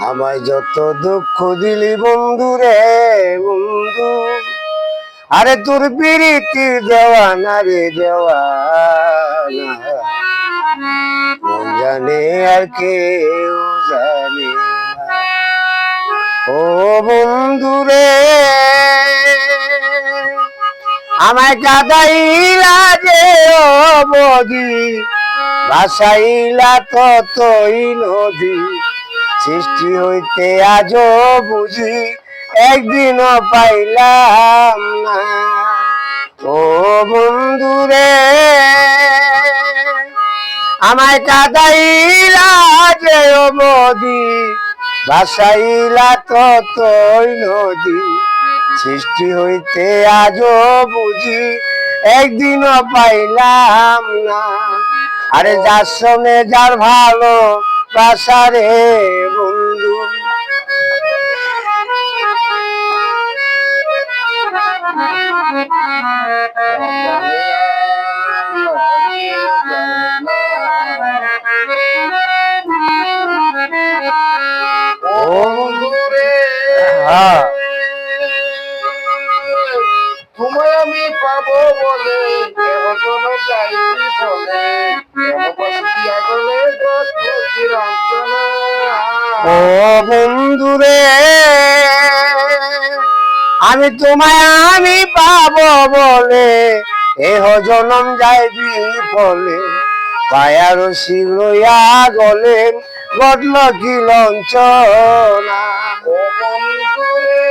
আমায় যত দুঃখ দিলি বন্ধু রে বন্ধু, আরে তোর প্রীতি দেওয়ানা রে দেওয়ানা, মন জানে আর কেউ জানে না। ও বন্ধু রে আমায় কাঁদাইলা যে অবধি, ভাসাইলা ততই নদী, সৃষ্টি হইতে আজও বুঝি একদিনও পাইলাম না। ও বন্ধু রে আমায় কাঁদাইলা যে অবধি, ভাসাইলা ততই নদী, সৃষ্টি হইতে আজও বুঝি একদিনও পাইলাম না। আরে যার সঙ্গে যার ভালো বাসা রে বন্ধু, তোমায় আমি পাবো বলে যাইবি বলে, ও বন্ধু রে আমি তোমায় আমি পাবো বলে, এহ জনম যাইবি ফলে, পায়ার শিলইয়া গলে বদল কি লঞ্চনা। ও বন্ধু রে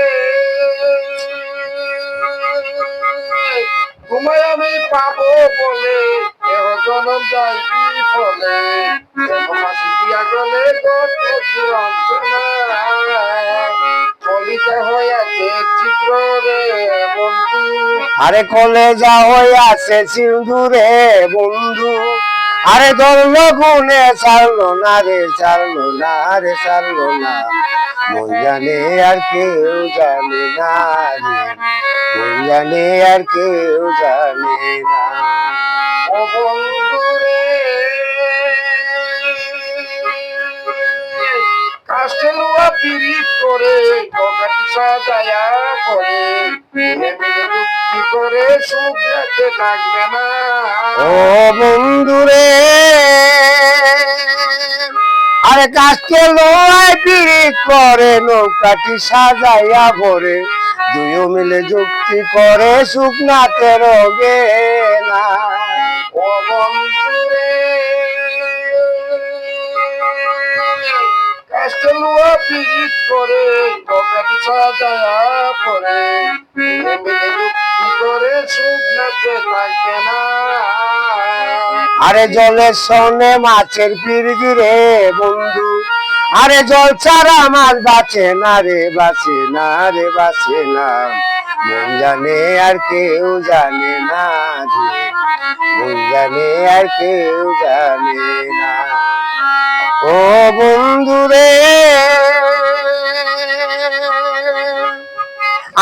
তোমায় আমি পাবো বলে, এহ জনম যাইবি ফলে, গলে কলিতা হইয়াছে চিত্র রে বন্ধু, আরে কলেজা হইয়াছে সিন্ধু রে বন্ধু, আরে ধরল গুনে ছাড়লো না রে ছাড়লো না রে ছাড়লো না, মন জানে আর কেউ জানে না রে, মন জানে আর কেউ জানে না। ও বন্ধু রে কাষ্টে লুয়া পিরিত করে পকেট সাজায়া করে, যুক্তি করে সুখ যেতে থাকবে না। ও বন্ধু রে আরে কাজকে লোয়ায় পিরিত করে নৌকাটি সাজাইয়া ভরে, দুইও মিলে যুক্তি করে সুখ নাতে রোগে না। ও বন্ধু রে কাষ্টে লুয়া পিরিত করে পকেট সাজায়া করে, যুক্তি করে সুখ যেতে থাকবে না। আরে জলের সনে মাছের পিরগি রে বন্ধু, আরে জল ছাড়া মাছ বাঁচে না রে বাঁচে না রে বাঁচে না, মন জানে আর কেউ জানে না রে, মন জানে আর কেউ জানে না। ও বন্ধু রে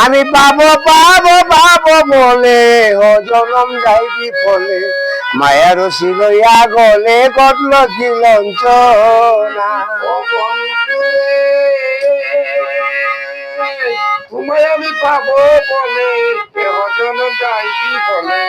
আমি পাবো পাবো পাবো বলে, ও জনম যাইবি ফলে, মায়ার শিলইয়া গলে কটল কি লঞ্চনা। ও বন্ধু রে তোমায় আমি পাবো বলে, দেহ জন যাইবি বলে,